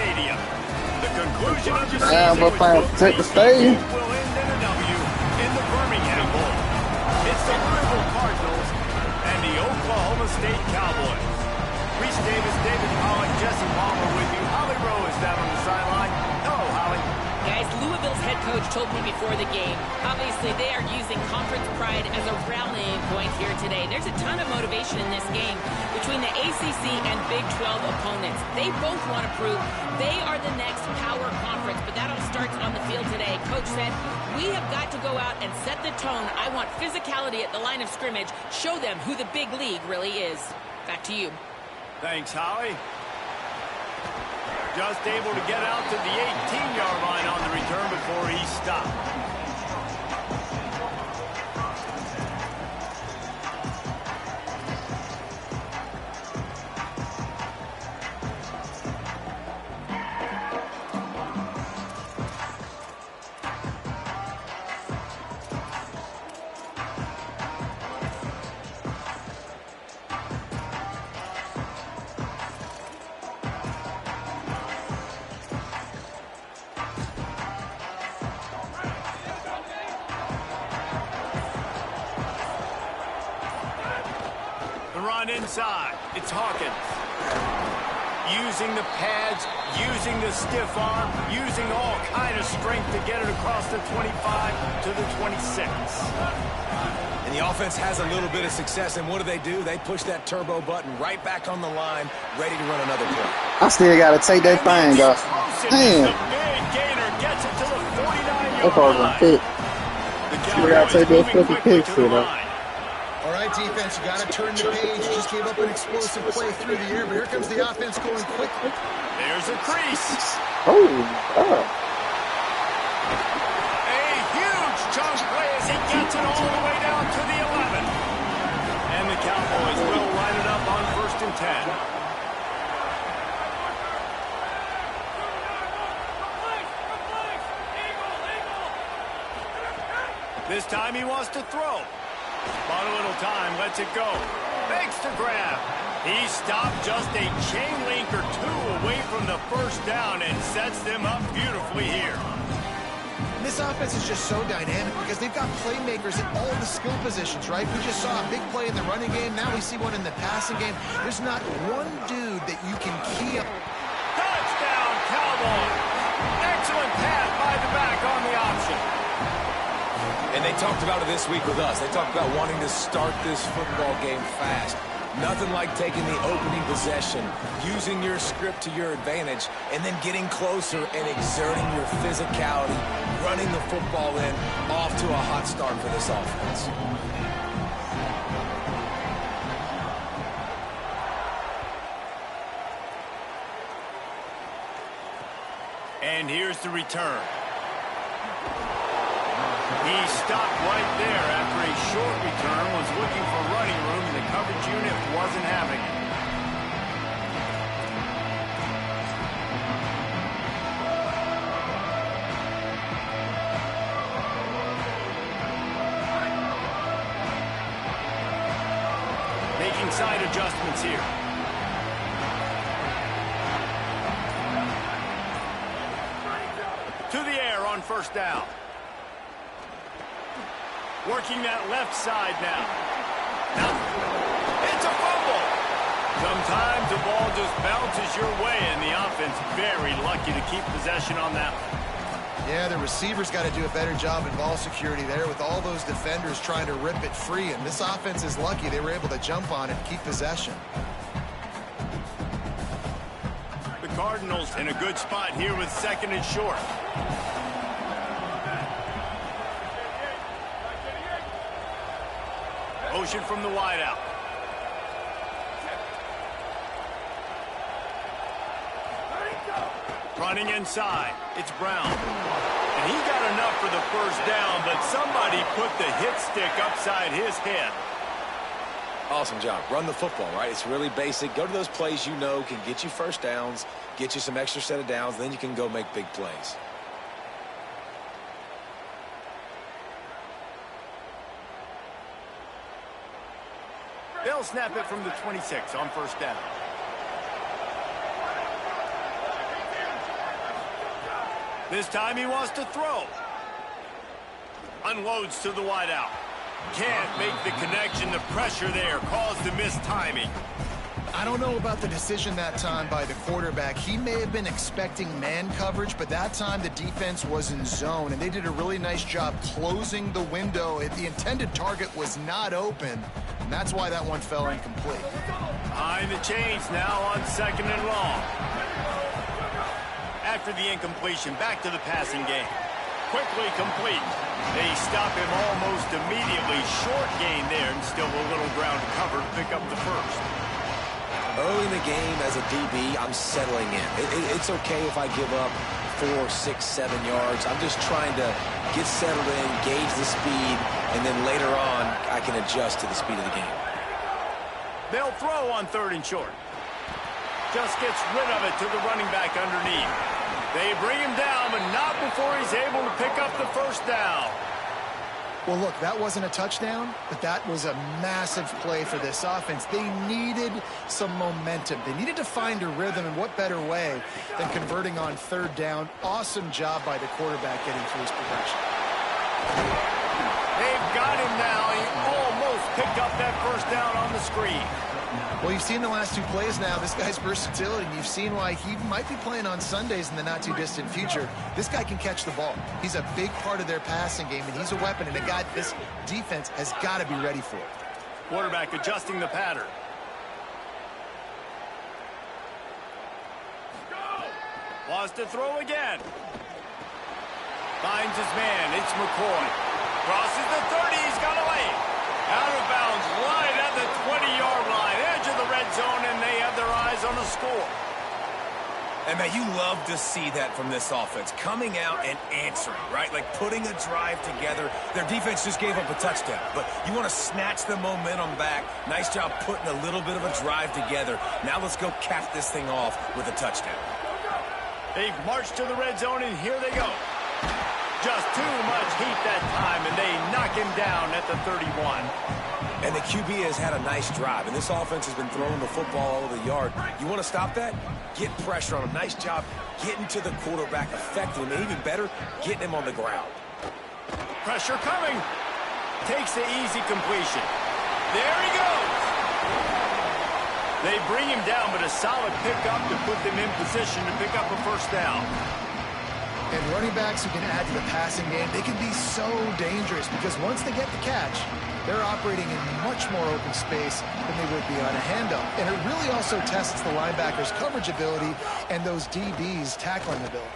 Stadium. The conclusion of the Yeah, season we're playing to take the stadium. will end in a W in the Birmingham Bowl. It's the Louisville Cardinals and the Oklahoma State Cowboys. Reese Davis, David Pollock, Jesse Palmer with you. Holly Rowe is down on the sideline. Hello, Holly. Guys, Louisville's head coach told me before the game, obviously they are using conference pride as a rallying point here today. There's a ton of motivation in this game between the ACC and Big 12 opponents. They both want to prove they are the next power conference, but that all starts on the field today. Coach said, we have got to go out and set the tone. I want physicality at the line of scrimmage. Show them who the big league really is. Back to you. Thanks, Holly. Just able to get out to the 18-yard line on the return before he stopped. Inside, it's Hawkins. Using the pads, using the stiff arm, using all kind of strength to get it across the 25 to the 26. And the offense has a little bit of success, and what do? They push that turbo button right back on the line, ready to run another play. I still got to take that thing off. Damn. The big gainer gets it to the 49-yard That's hard to line. pick. The Still got to take that fucking pick to though. All right, defense, you got to turn the page. You just gave up an explosive play through the air, but here comes the offense going quickly. There's a crease. Oh, God. A huge chunk play as he gets it all the way down to the 11. And the Cowboys will line it up on 1st and 10. This time he wants to throw. Bought a little time, lets it go. Makes the grab. He stopped just a chain link or two away from the first down and sets them up beautifully here. And this offense is just so dynamic because they've got playmakers in all the skill positions, right? We just saw a big play in the running game. Now we see one in the passing game. There's not one dude that you can key up. Touchdown, Cowboys. Excellent pass by the back on the option. And they talked about it this week with us. They talked about wanting to start this football game fast. Nothing like taking the opening possession, using your script to your advantage, and then getting closer and exerting your physicality, running the football in, off to a hot start for this offense. And here's the return. He stopped right there after a short return, was looking for running room, and the coverage unit wasn't having it. Making side adjustments here. To the air on 1st down. Working that left side now. Now, it's a fumble. Sometimes the ball just bounces your way, and the offense very lucky to keep possession on that one. Yeah, the receivers got to do a better job in ball security there with all those defenders trying to rip it free, and this offense is lucky they were able to jump on it and keep possession. The Cardinals in a good spot here with 2nd and short. Motion from the wideout. Running inside. It's Brown. And he got enough for the first down, but somebody put the hit stick upside his head. Awesome job. Run the football, right? It's really basic. Go to those plays you know can get you first downs, get you some extra set of downs, then you can go make big plays. They'll snap it from the 26 on 1st down. This time he wants to throw. Unloads to the wideout. Can't make the connection. The pressure there caused the missed timing. I don't know about the decision that time by the quarterback. He may have been expecting man coverage, but that time the defense was in zone, and they did a really nice job closing the window. The intended target was not open, and that's why that one fell incomplete. Behind the chains now on 2nd and long. After the incompletion, back to the passing game. Quickly complete. They stop him almost immediately. Short gain there, and still a little ground to cover to pick up the first. Early in the game, as a DB, I'm settling in. It's okay if I give up 4, 6, 7 yards. I'm just trying to get settled in, gauge the speed, and then later on, I can adjust to the speed of the game. They'll throw on 3rd and short. Just gets rid of it to the running back underneath. They bring him down, but not before he's able to pick up the first down. Well, look, that wasn't a touchdown, but that was a massive play for this offense. They needed some momentum. They needed to find a rhythm, and what better way than converting on 3rd down. Awesome job by the quarterback getting through his progression. They've got him now. He almost picked up that first down on the screen. Well, you've seen the last 2 plays now, this guy's versatility, and you've seen why he might be playing on Sundays in the not-too-distant future. This guy can catch the ball. He's a big part of their passing game, and he's a weapon, and a guy this defense has got to be ready for. Quarterback adjusting the pattern. Wants to throw again. Finds his man. It's McCoy. Crosses the 30. He's got away. Out of bounds, right at the 20-yard line, edge of the red zone, and they have their eyes on the score. And, man, you love to see that from this offense, coming out and answering, right? Like putting a drive together. Their defense just gave up a touchdown, but you want to snatch the momentum back. Nice job putting a little bit of a drive together. Now let's go cap this thing off with a touchdown. They've marched to the red zone, and here they go. Just too much heat that time, and they knock him down at the 31. And the QB has had a nice drive, and this offense has been throwing the football all over the yard. You want to stop that? Get pressure on him. Nice job getting to the quarterback, affecting him, and even better, getting him on the ground. Pressure coming. Takes the easy completion. There he goes. They bring him down, but a solid pickup to put them in position to pick up a first down. And running backs who can add to the passing game, they can be so dangerous because once they get the catch, they're operating in much more open space than they would be on a handoff. And it really also tests the linebackers' coverage ability and those DBs' tackling ability.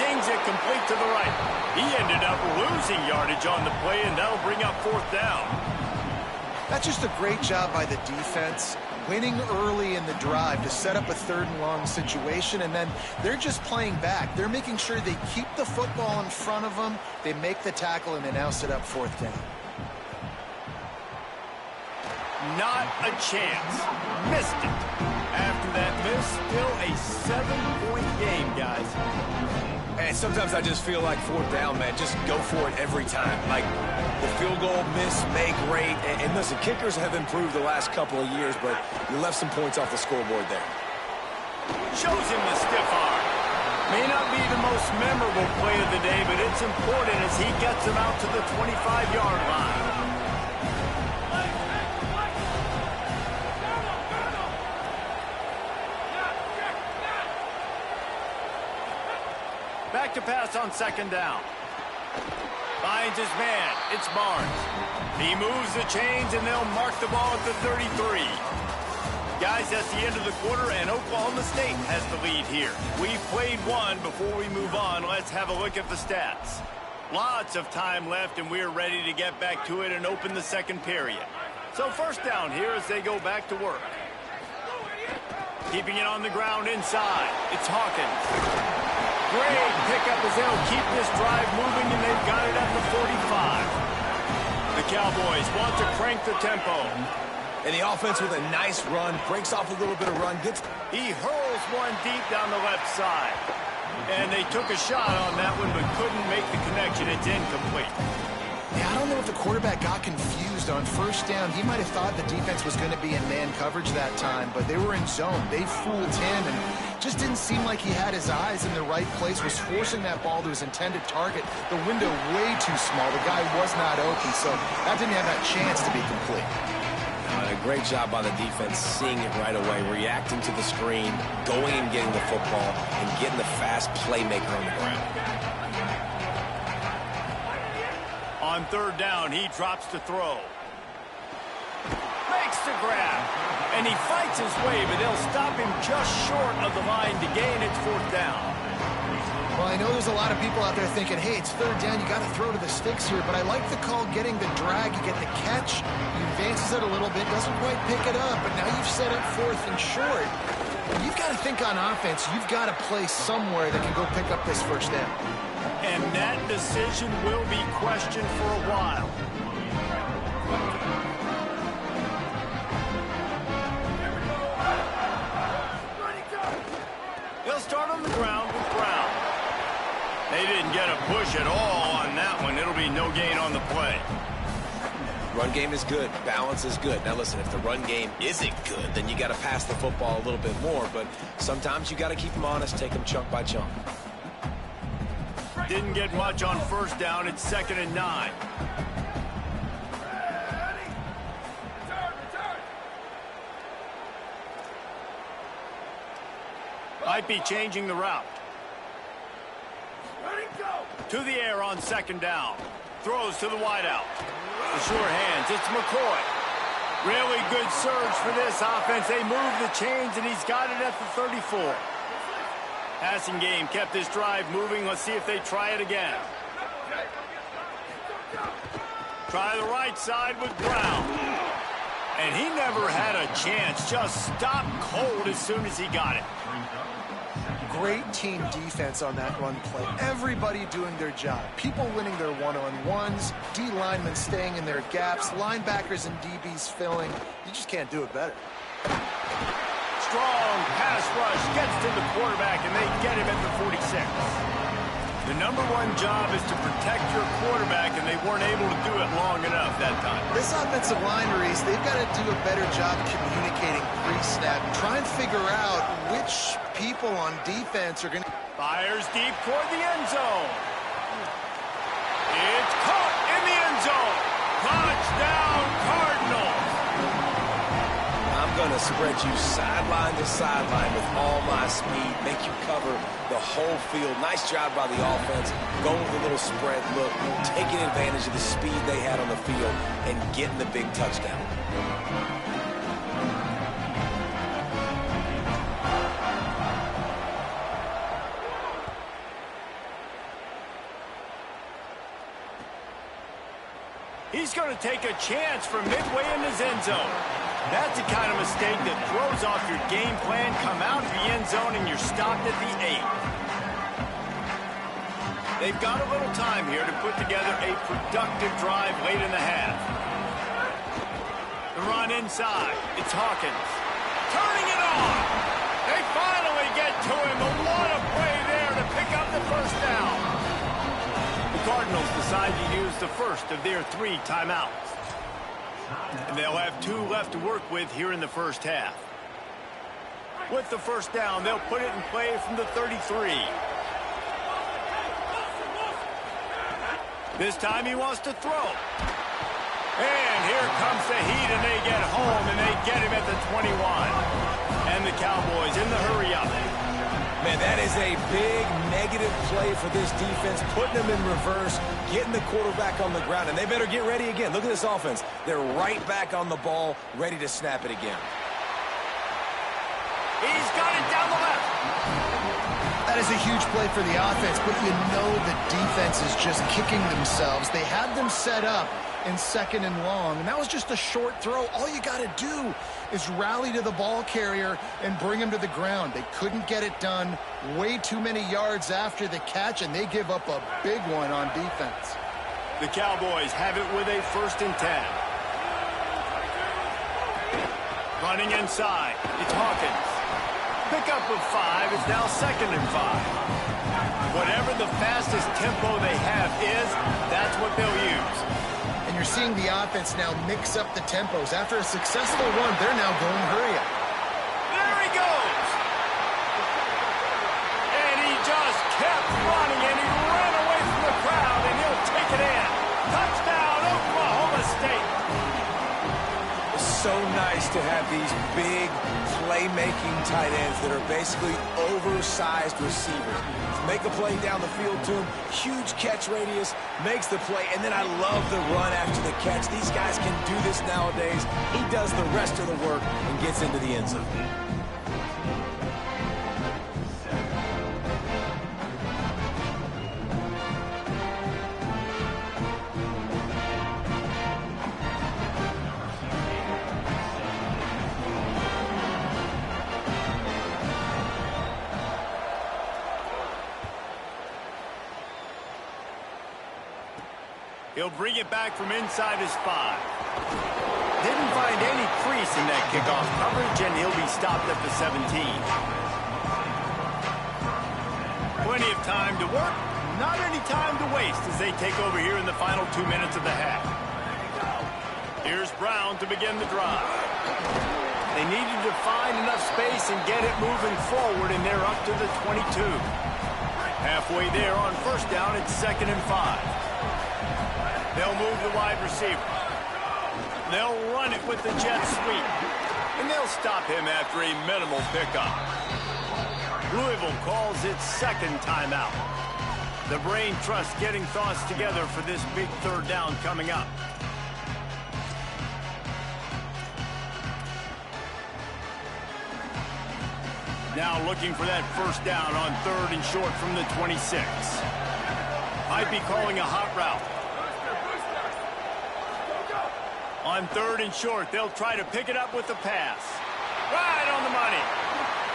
Zings it complete to the right. He ended up losing yardage on the play, and that'll bring up 4th down. That's just a great job by the defense, winning early in the drive to set up a 3rd and long situation, and then they're just playing back. They're making sure they keep the football in front of them, they make the tackle, and they now set up 4th down. Not a chance. Missed it. After that miss, still a 7-point game, guys. And sometimes I just feel like 4th down, man. Just go for it every time. Like the field goal miss, make great. And listen, kickers have improved the last couple of years, but you left some points off the scoreboard there. Shows him the stiff arm. May not be the most memorable play of the day, but it's important as he gets him out to the 25-yard line. Back to pass on 2nd down. Finds his man. It's Barnes. He moves the chains, and they'll mark the ball at the 33. Guys, that's the end of the quarter, and Oklahoma State has the lead here. We've played one. Before we move on, let's have a look at the stats. Lots of time left, and we're ready to get back to it and open the 2nd period. So 1st down here as they go back to work. Keeping it on the ground inside. It's Hawkins. Great pickup as they'll keep this drive moving, and they've got it at the 45. The Cowboys want to crank the tempo. And the offense with a nice run, breaks off a little bit of run. He hurls one deep down the left side. And they took a shot on that one, but couldn't make the connection. It's incomplete. Yeah, I don't know if the quarterback got confused on 1st down. He might have thought the defense was going to be in man coverage that time, but they were in zone. They fooled him and Just didn't seem like he had his eyes in the right place, was forcing that ball to his intended target. The window way too small. The guy was not open, so that didn't have that chance to be complete. A great job by the defense, seeing it right away, reacting to the screen, going and getting the football, and getting the fast playmaker on the ground. On third down, he drops to throw. Makes the grab. And he fights his way, but they'll stop him just short of the line to gain its fourth down. Well, I know there's a lot of people out there thinking, hey, it's third down, you got to throw to the sticks here, but I like the call getting the drag. You get the catch, he advances it a little bit, doesn't quite pick it up, but now you've set up fourth and short. You've got to think on offense, you've got to play somewhere that can go pick up this first down. And that decision will be questioned for a while. They'll start on the ground with Brown. They didn't get a push at all on that one. It'll be no gain on the play. Run game is good. Balance is good. Now, listen, if the run game isn't good, then you got to pass the football a little bit more. But sometimes you got to keep them honest, take them chunk by chunk. Didn't get much on first down. It's 2nd and 9. Might be changing the route. To the air on 2nd down. Throws to the wideout. The sure hands. It's McCoy. Really good surge for this offense. They move the chains, and he's got it at the 34. Passing game kept this drive moving. Let's see if they try it again. Try the right side with Brown. And he never had a chance. Just stopped cold as soon as he got it. Great team defense on that run play. Everybody doing their job. People winning their one-on-ones, D linemen staying in their gaps, linebackers and DBs filling. You just can't do it better. Strong pass rush gets to the quarterback, and they get him at the 46. The number one job is to protect your quarterback, and they weren't able to do it long enough that time. This offensive line, Reese, they've got to do a better job communicating pre-snap. Try and figure out which people on defense are going to... Fires deep toward the end zone. It's caught in the end zone. Touchdown, Cardinals. I'm going to spread you sideline to sideline with all my speed, make you cover the whole field. Nice job by the offense, going with a little spread look, taking advantage of the speed they had on the field, and getting the big touchdown. He's going to take a chance from midway in his end zone. That's the kind of mistake that throws off your game plan. Come out of the end zone and you're stopped at the 8. They've got a little time here to put together a productive drive late in the half. The run inside. It's Hawkins. Turning it on. They finally get to him. But what a play there to pick up the first down. The Cardinals decide to use the first of their 3 timeouts. And they'll have 2 left to work with here in the first half. With the first down, they'll put it in play from the 33. This time he wants to throw. And here comes the heat, and they get home, and they get him at the 21. And the Cowboys in the hurry-up. Man, that is a big negative play for this defense, putting them in reverse, getting the quarterback on the ground, and they better get ready again. Look at this offense. They're right back on the ball, ready to snap it again. He's got it down the left. That is a huge play for the offense, but you know the defense is just kicking themselves. They had them set up in 2nd and long, and that was just a short throw. All you got to do is rally to the ball carrier and bring him to the ground. They couldn't get it done. Way too many yards after the catch, and they give up a big one on defense. The Cowboys have it with a 1st and 10. Running inside, it's Hawkins. Pickup of 5 is now 2nd and 5. Whatever the fastest tempo they have is, that's what they'll use. And you're seeing the offense now mix up the tempos. After a successful run, they're now going hurry up. There he goes. so nice to have these big playmaking tight ends that are basically oversized receivers. Make a play down the field to him, huge catch radius, makes the play, and then I love the run after the catch. These guys can do this nowadays. He does the rest of the work and gets into the end zone. He'll bring it back from inside his 5. Didn't find any crease in that kickoff coverage, and he'll be stopped at the 17. Plenty of time to work, not any time to waste as they take over here in the final 2 minutes of the half. Here's Brown to begin the drive. They needed to find enough space and get it moving forward, and they're up to the 22. Halfway there on first down, it's 2nd and 5. They'll move the wide receiver. They'll run it with the jet sweep. And they'll stop him after a minimal pickup. Louisville calls its 2nd timeout. The brain trust getting thoughts together for this big 3rd down coming up. Now looking for that first down on 3rd and short from the 26. Might be calling a hot route. On 3rd and short, they'll try to pick it up with the pass. Right on the money.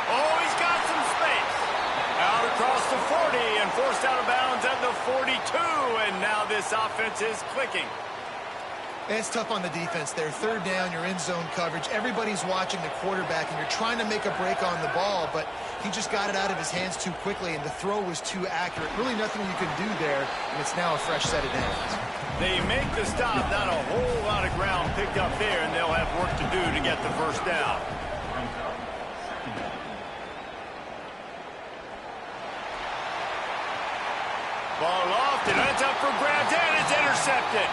Oh, he's got some space. Out across the 40 and forced out of bounds at the 42. And now this offense is clicking. It's tough on the defense there. 3rd down, you're in zone coverage. Everybody's watching the quarterback, and you're trying to make a break on the ball, but he just got it out of his hands too quickly, and the throw was too accurate. Really nothing you can do there, and it's now a fresh set of downs. They make the stop, not a whole lot of ground picked up there, and they'll have work to do to get the first down. Ball off, and that's up for grabs, and it's intercepted.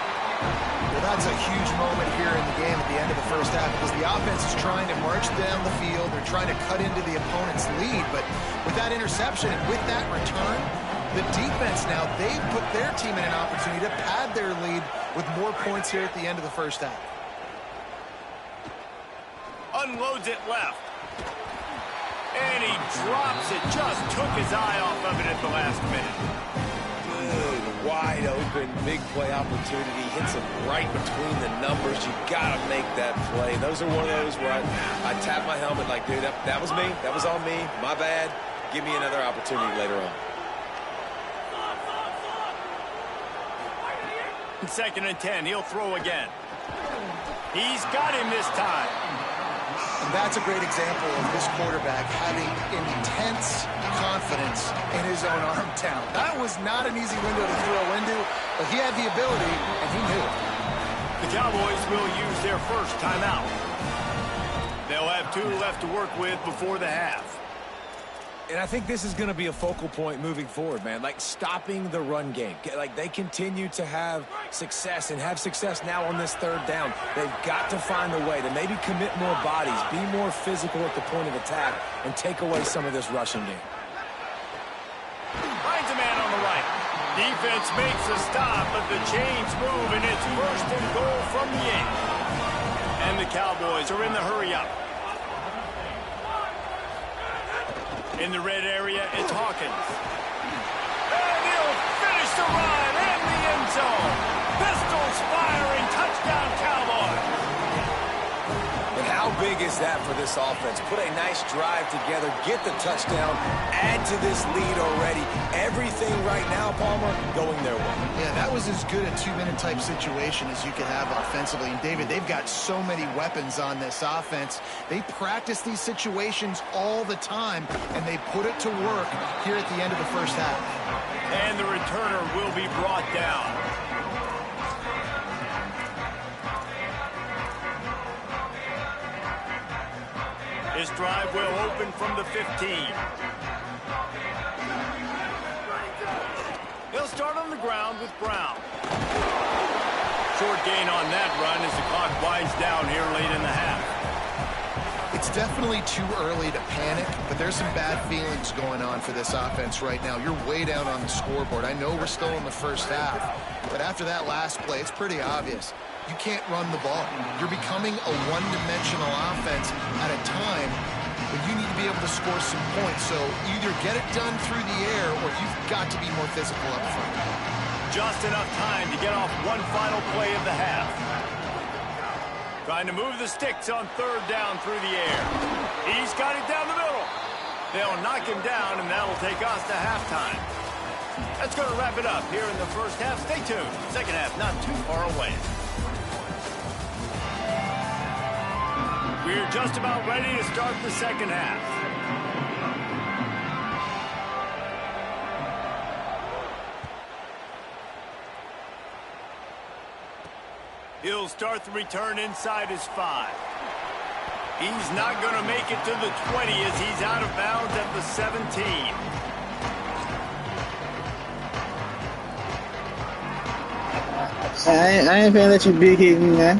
Well, that's a huge moment here in the game at the end of the first half because the offense is trying to march down the field. They're trying to cut into the opponent's lead, but with that interception and with that return, the defense now, they've put their team in an opportunity to pad their lead with more points here at the end of the first half. Unloads it left. And he drops it. Just took his eye off of it at the last minute. Good, wide open, big play opportunity. Hits him right between the numbers. You got to make that play. Those are one of those where I tap my helmet like, dude, that was me. That was on me. My bad. Give me another opportunity later on. 2nd and 10. He'll throw again. He's got him this time. And that's a great example of this quarterback having intense confidence in his own arm talent. That was not an easy window to throw into, but he had the ability, and he knew it. The Cowboys will use their first timeout. They'll have 2 left to work with before the half. And I think this is going to be a focal point moving forward, man. Like, stopping the run game. Like, they continue to have success and have success now on this 3rd down. They've got to find a way to maybe commit more bodies, be more physical at the point of attack, and take away some of this rushing game. Finds a man on the right. Defense makes a stop, but the chains move, and it's 1st and goal from the 8. And the Cowboys are in the hurry-up. In the red area, it's Hawkins. And he'll finish the run in the end zone. Pistols firing, touchdown Cowboys. And how big is that for this offense? Put a nice drive together, get the touchdown, add to this lead already. Everything right now, Palmer, going their way. Yeah, that was as good a 2-minute type situation as you could have offensively. And David, they've got so many weapons on this offense. They practice these situations all the time, and they put it to work here at the end of the first half. And the returner will be brought down. This drive will open from the 15. They'll start on the ground with Brown. Short gain on that run as the clock winds down here late in the half. It's definitely too early to panic, but there's some bad feelings going on for this offense right now. You're way down on the scoreboard. I know we're still in the first half, but after that last play, it's pretty obvious. You can't run the ball. You're becoming a one-dimensional offense at a time when you need to be able to score some points. So either get it done through the air or you've got to be more physical up front. Just enough time to get off one final play of the half. Trying to move the sticks on third down through the air. He's got it down the middle. They'll knock him down, and that'll take us to halftime. That's going to wrap it up here in the first half. Stay tuned. Second half not too far away. We're just about ready to start the second half. He'll start the return inside his 5. He's not going to make it to the 20 as he's out of bounds at the 17. I ain't gonna let you big hit me, man.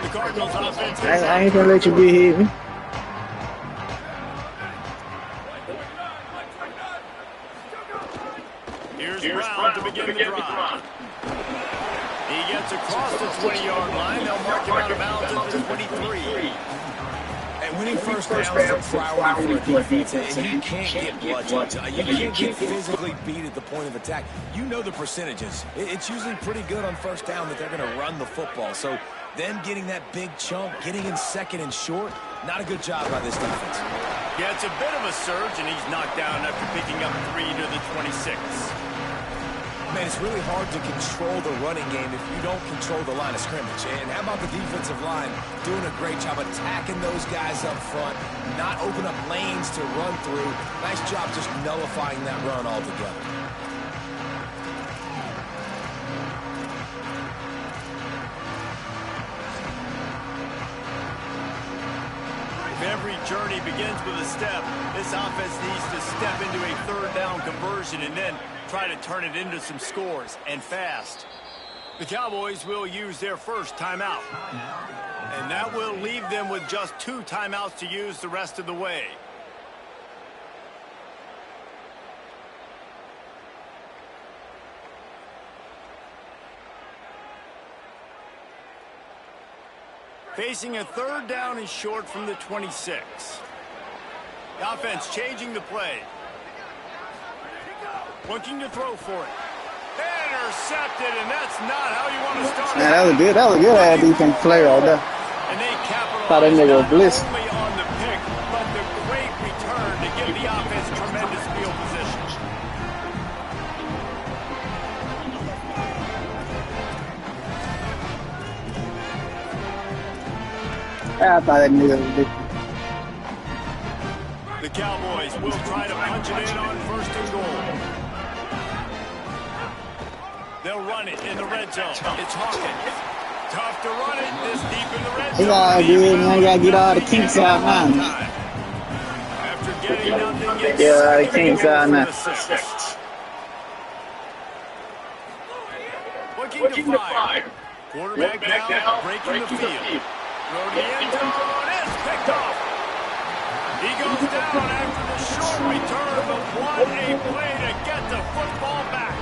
The Cardinals offense. I ain't gonna let you big hit me. Here's Brown to begin the drive. He gets across the 20-yard line. They'll mark him out of bounds at the 23. And winning first down is a priority for a defense, and you can't get bludgeoned. You can't get physically beat at the point of attack. You know the percentages. It's usually pretty good on first down that they're going to run the football. So them getting that big chunk, getting in second and short, not a good job by this defense. Yeah, it's a bit of a surge, and he's knocked down after picking up 3 to the 26. Man, it's really hard to control the running game if you don't control the line of scrimmage. And how about the defensive line doing a great job attacking those guys up front, not open up lanes to run through. Nice job just nullifying that run altogether. Every journey begins with a step. This offense needs to step into a third down conversion and then try to turn it into some scores, and fast. The Cowboys will use their first timeout. And that will leave them with just 2 timeouts to use the rest of the way. Facing a third down and short from the 26. The offense changing the play. Looking to throw for it. Intercepted, and that's not how you want to start. Man, that was good. That was a good ass defense play right there. And they capitalized Thought that nigga was not blitzed. only on the pick, but the great return to give the offense tremendous field position. I thought that nigga was big. The Cowboys will try to punch it in on first and goal. They'll run it in the red zone. It's Hawkins. Tough to run it this deep in the red zone. He gotta do it, man. You gotta get all the kinks out now. After getting nothing, gets Yeah, the kinks out now. Looking to fire. Quarterback now breaking the field. Throw to the end zone. It's picked off. He goes down after the short return, but what a play to get the football back.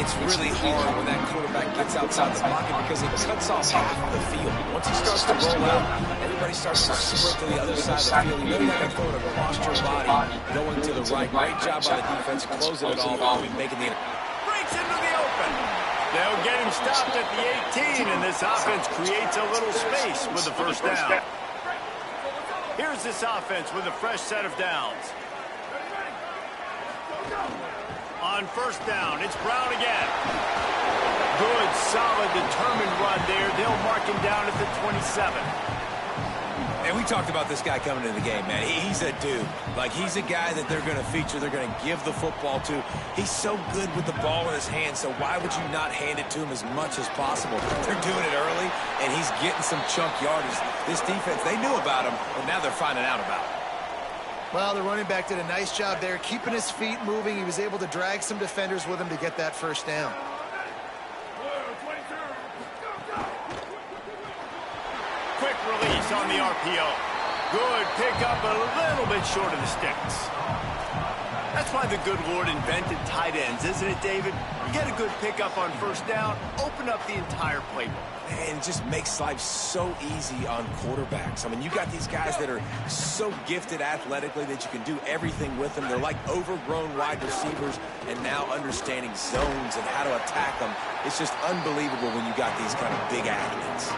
It's really hard when that quarterback gets outside the pocket because it cuts off half of the field. Once he starts to roll out, everybody starts to sprint to the other side of the field. You know you're not going to throw it across your body, going to the right. Great job by the defense, closing it all off and making the... Breaks into the open. They'll get him stopped at the 18, and this offense creates a little space with the first down. Here's this offense with a fresh set of downs. On first down, it's Brown again. Good, solid, determined run there. They'll mark him down at the 27. And we talked about this guy coming into the game, man. He's a dude. Like, he's a guy that they're going to feature, they're going to give the football to. He's so good with the ball in his hand, so why would you not hand it to him as much as possible? They're doing it early, and he's getting some chunk yardage. This defense, they knew about him, but now they're finding out about him. Well, the running back did a nice job there, keeping his feet moving. He was able to drag some defenders with him to get that first down. Quick release on the RPO. Good pickup, a little bit short of the sticks. That's why the good Lord invented tight ends, isn't it, David? You get a good pickup on first down, open up the entire playbook. And it just makes life so easy on quarterbacks. I mean, you got these guys that are so gifted athletically that you can do everything with them. They're like overgrown wide receivers, and now understanding zones and how to attack them. It's just unbelievable when you got these kind of big athletes.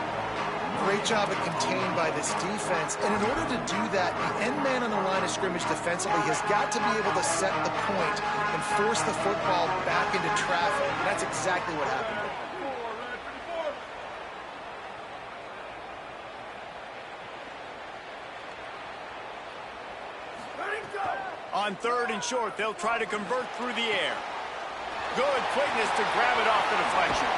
Great job at contained by this defense. And in order to do that, the end man on the line of scrimmage defensively has got to be able to set the point and force the football back into traffic. And that's exactly what happened. On 3rd and short, they'll try to convert through the air. Good quickness to grab it off the deflection.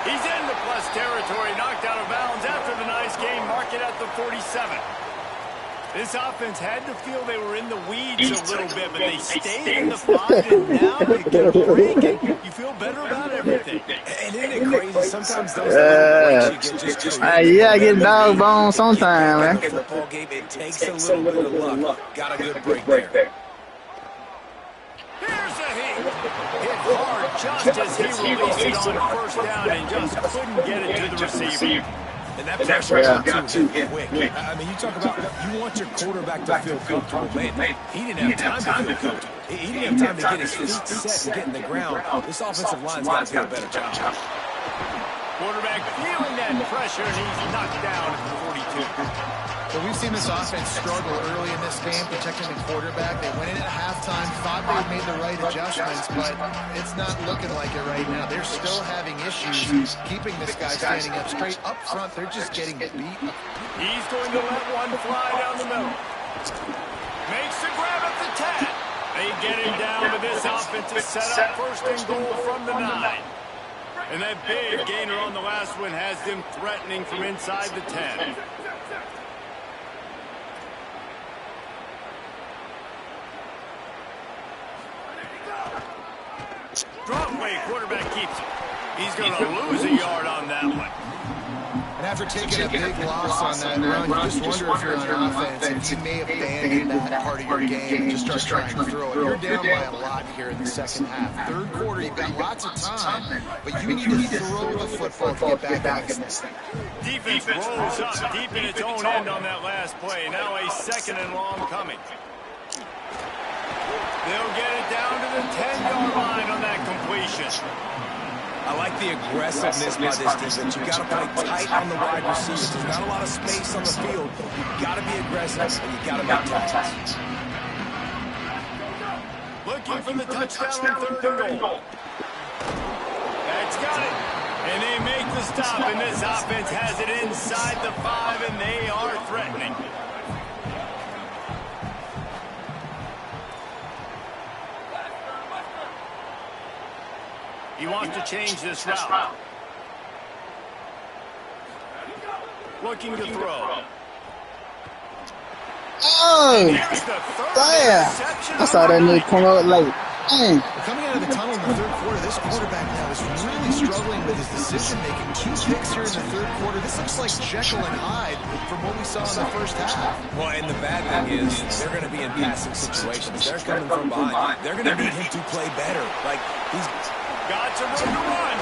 He's into plus territory, knocked out of bounds after the nice game, mark it at the 47. This offense had to feel they were in the weeds a little bit, but they stayed in the pocket, and now they get a break, and you feel better about everything. And isn't it crazy? Sometimes those little breaks you get just yeah, get dog bone sometime, man. In a football game, it takes a little bit of luck. Got a good break there. Here's a hit. Hit hard just as he released it on first down and just couldn't get it to the receiver. And that pressure got to him quick. I mean, you talk about you want your quarterback to feel comfortable. Man, he didn't have time to feel comfortable. He didn't have time to get his feet set and get in the ground. This offensive line's got to do a better job. Quarterback feeling that pressure, and he's knocked down at the 42. So we've seen this offense struggle early in this game, protecting the quarterback. They went in at halftime, thought they made the right adjustments, but it's not looking like it right now. They're still having issues keeping this guy standing up straight. Up front, they're just getting beat. He's going to let one fly down the middle. Makes the grab at the 10. They get him down, but this offense is set up 1st and goal from the 9. And that big gainer on the last one has them threatening from inside the 10. Drop play, quarterback keeps it. He's going to lose a yard on that one. And after taking a big loss on that run, you just wonder if you're on offense, if you may abandon that part of your game and just start trying to throw it. You're down by a lot here in the second half. 3rd quarter, you've got lots of time, but you need to throw the football to get back in this thing. Defense rolls up deep in its own end on that last play. Now a 2nd and long coming. They'll get it down to the 10-yard line on that completion. I like the aggressiveness by this defense. You've got to play tight on the wide receivers. There's not a lot of space on the field. You've got to be aggressive, and you've got to make tackles. Looking for the touchdown on 3rd and goal. That's got it. And they make the stop, and this offense has it inside the 5, and they are threatening. He wants to change this route. Looking to throw. Oh, damn. I saw that nigga come out late. Coming out of the tunnel in the 3rd quarter, this quarterback now is really struggling with his decision-making. 2 picks here in the 3rd quarter. This looks like Jekyll and Hyde from what we saw in the first half. Well, and the bad thing is they're going to be in passing situations. They're coming from behind. They're going to need him to play better. Like, he's got some room to run.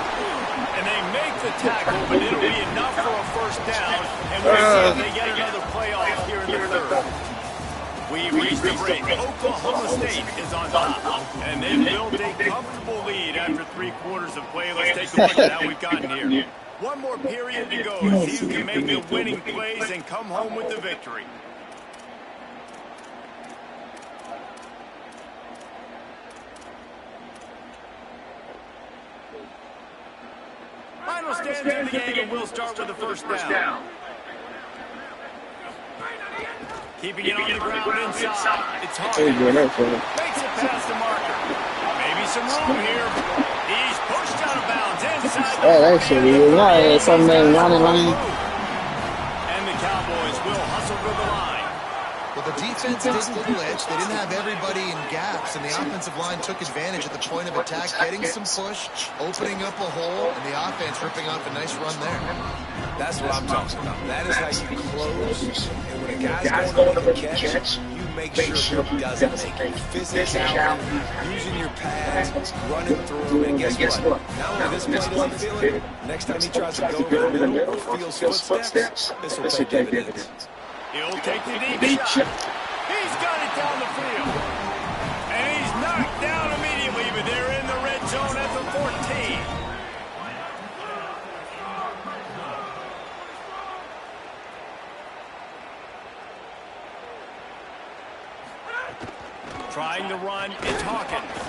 And they make the tackle, but it'll be enough for a first down. And we'll see if they get another playoff here in the 3rd. We reached the break. Oklahoma State is on top. And they've built a comfortable lead after 3 quarters of play. Let's take a look at how we've gotten here. One more period to go. See who can make the winning plays and come home with the victory. Final stands in the game, and we'll start with the first down. Keeping it on the ground inside. It's hard. Makes it past the marker. Maybe some room here. He's pushed out of bounds inside. Yeah, that shit is nice. Something running. And the Cowboys will hustle to the line. Well, the defense didn't blitz. They didn't have everybody in gaps, and the offensive line took advantage at the point of attack, getting some push, opening up a hole, and the offense ripping off a nice run there. That's what I'm talking about. That is how you close. And when a guy's going to make a catch, you make sure he doesn't make it. Physicality, using your pads, running through, and guess what? Not only this play doesn't feel it, next time he tries to go over the middle or feels footsteps, this will pay dividends. He'll take the deep shot. He's got it down the field. And he's knocked down immediately, but they're in the red zone at the 14. Trying to run, it's Hawkins.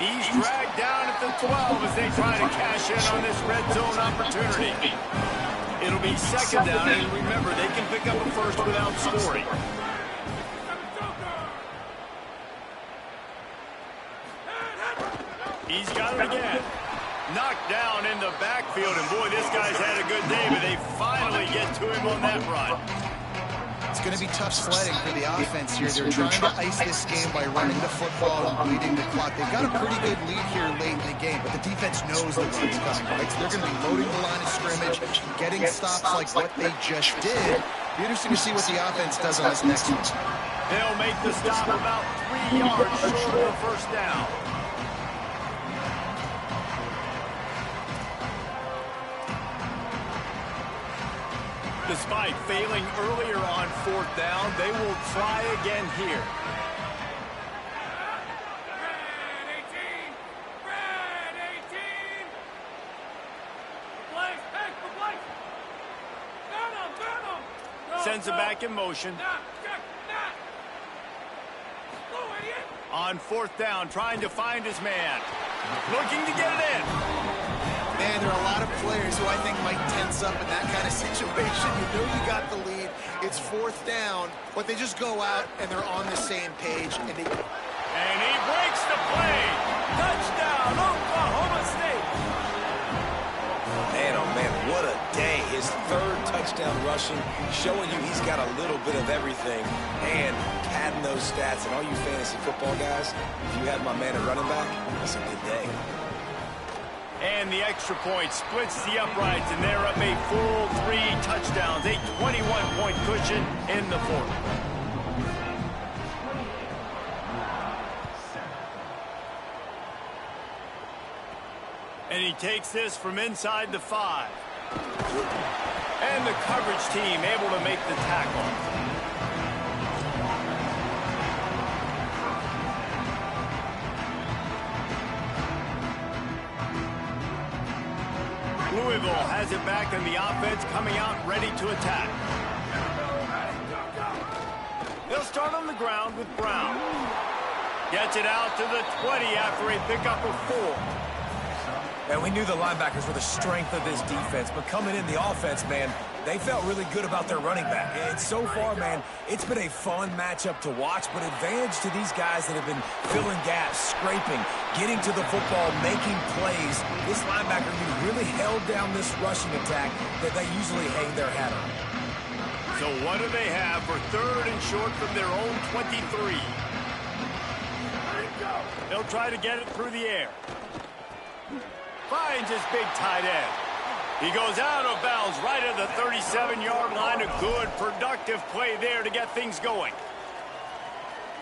He's dragged down at the 12 as they try to cash in on this red zone opportunity. It'll be second down, and remember, they can pick up a first without scoring. He's got it again. Knocked down in the backfield, and boy, this guy's had a good day, but they finally get to him on that run. It's going to be tough sledding for the offense here. They're trying to ice this game by running the football and bleeding the clock. They've got a pretty good lead here late in the game, but the defense knows the run's coming, right? So they're going to be loading the line of scrimmage, getting stops like what they just did. Be interesting to see what the offense does on this next one. They'll make the stop about 3 yards short of the first down. Despite failing earlier on fourth down, they will try again here. Sends it back in motion. On fourth down, trying to find his man. Looking to get it in. Man, there are a lot of players who I think might tense up in that kind of situation. You know you got the lead. It's fourth down, but they just go out and they're on the same page. And he breaks the play. Touchdown, Oklahoma State. Man, oh man, what a day. His third touchdown rushing, showing you he's got a little bit of everything and padding those stats. And all you fantasy football guys, if you have my man at running back, that's a good day. And the extra point splits the uprights, and they're up a full 3 touchdowns, a 21-point cushion in the fourth. And he takes this from inside the 5. And the coverage team able to make the tackle. Louisville has it back in the offense, coming out ready to attack. They'll start on the ground with Brown. Gets it out to the 20 after a pickup of 4. And we knew the linebackers were the strength of this defense, but coming in the offense, man, they felt really good about their running back. And so far, man, it's been a fun matchup to watch, but advantage to these guys that have been filling gaps, scraping, getting to the football, making plays. This linebacker really held down this rushing attack that they usually hang their hat on. So what do they have for third and short from their own 23? They'll try to get it through the air. Finds his big tight end. He goes out of bounds right at the 37-yard line. A good, productive play there to get things going.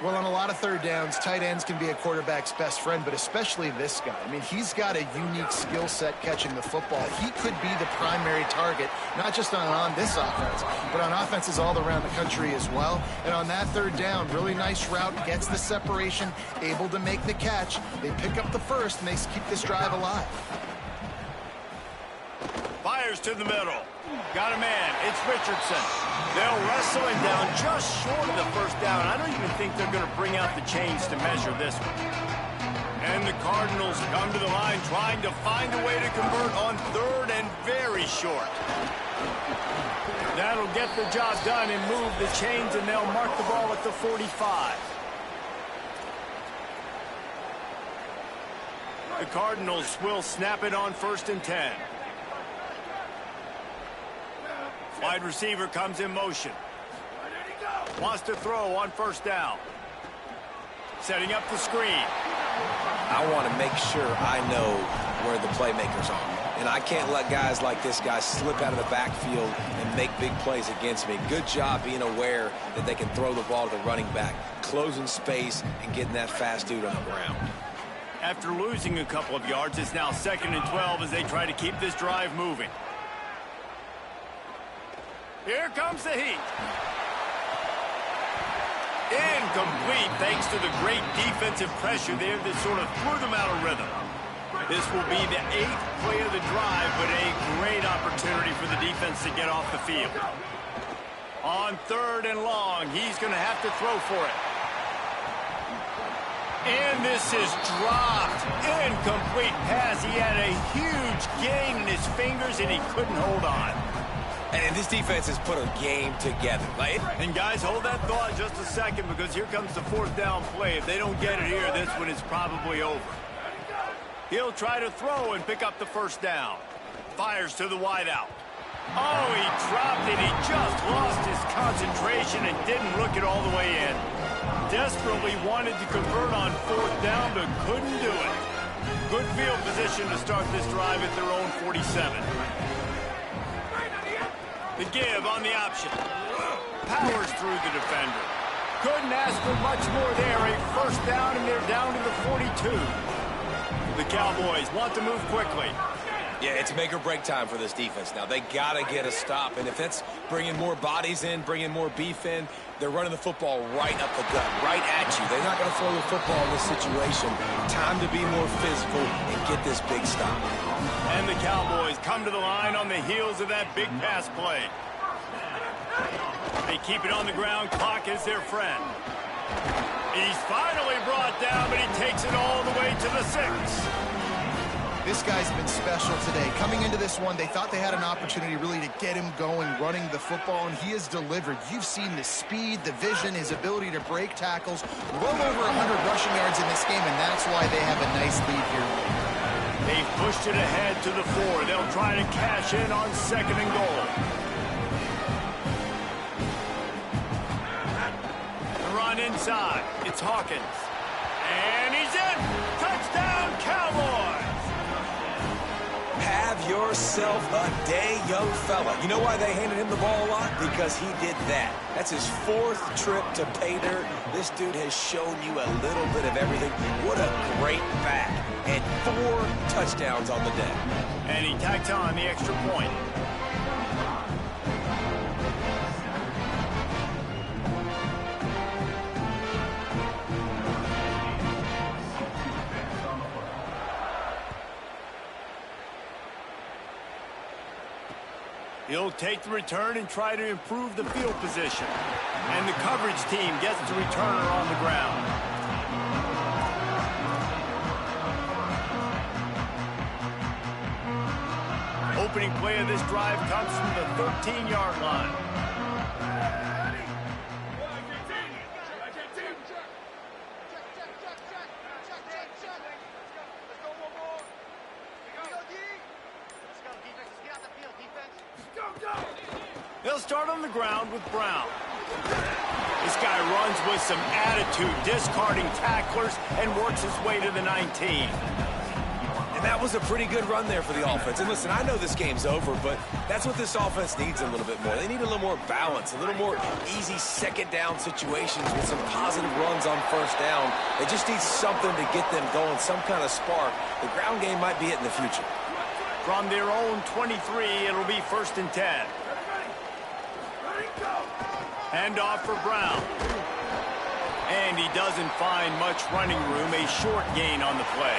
Well, on a lot of third downs, tight ends can be a quarterback's best friend, but especially this guy. I mean, he's got a unique skill set catching the football. He could be the primary target, not just on this offense, but on offenses all around the country as well. And on that third down, really nice route, gets the separation, able to make the catch. They pick up the first, and they keep this drive alive. Fires to the middle. Got a man. It's Richardson. They'll wrestle him down just short of the first down. I don't even think they're going to bring out the chains to measure this one. And the Cardinals come to the line trying to find a way to convert on third and very short. That'll get the job done and move the chains, and they'll mark the ball at the 45. The Cardinals will snap it on 1st and 10. Wide receiver comes in motion. Wants to throw on first down. Setting up the screen. I want to make sure I know where the playmakers are. And I can't let guys like this guy slip out of the backfield and make big plays against me. Good job being aware that they can throw the ball to the running back, closing space, and getting that fast dude on the ground. After losing a couple of yards, it's now 2nd and 12 as they try to keep this drive moving. Here comes the heat. Incomplete thanks to the great defensive pressure there that sort of threw them out of rhythm. This will be the 8th play of the drive, but a great opportunity for the defense to get off the field. On 3rd and long, he's going to have to throw for it. And this is dropped. Incomplete pass. He had a huge gain in his fingers, and he couldn't hold on. And this defense has put a game together. And guys, hold that thought just a second, because here comes the 4th down play. If they don't get it here, this one is probably over. He'll try to throw and pick up the first down. Fires to the wideout. Oh, he dropped it. He just lost his concentration and didn't look it all the way in. Desperately wanted to convert on 4th down, but couldn't do it. Good field position to start this drive at their own 47. The give on the option. Powers through the defender. Couldn't ask for much more there. A first down, and they're down to the 42. The Cowboys want to move quickly. Yeah, it's make or break time for this defense now. They got to get a stop. And if that's bringing more bodies in, bringing more beef in, they're running the football right up the gut, right at you. They're not going to throw the football in this situation. Time to be more physical and get this big stop. And the Cowboys come to the line on the heels of that big pass play. They keep it on the ground. Clock is their friend. He's finally brought down, but he takes it all the way to the 6. This guy's been special today. Coming into this one, they thought they had an opportunity really to get him going, running the football, and he has delivered. You've seen the speed, the vision, his ability to break tackles. Well over 100 rushing yards in this game, and that's why they have a nice lead here. They've pushed it ahead to the 4. They'll try to cash in on 2nd and goal. The run inside. It's Hawkins. And he's in. Touchdown, Cowboys. Have yourself a day, young fella. You know why they handed him the ball a lot? Because he did that. That's his 4th trip to pay dirt. This dude has shown you a little bit of everything. What a great back. And 4 touchdowns on the day. And he tacks on the extra point. He'll take the return and try to improve the field position. And the coverage team gets the returner on the ground. Opening play of this drive comes from the 13-yard line. They'll start on the ground with Brown. This guy runs with some attitude, discarding tacklers, and works his way to the 19. And that was a pretty good run there for the offense. And listen, I know this game's over, but that's what this offense needs a little bit more. They need a little more balance, a little more easy 2nd down situations with some positive runs on 1st down. They just need something to get them going, some kind of spark. The ground game might be it in the future. From their own 23, it'll be 1st and 10. Hand off for Brown. And he doesn't find much running room, a short gain on the play.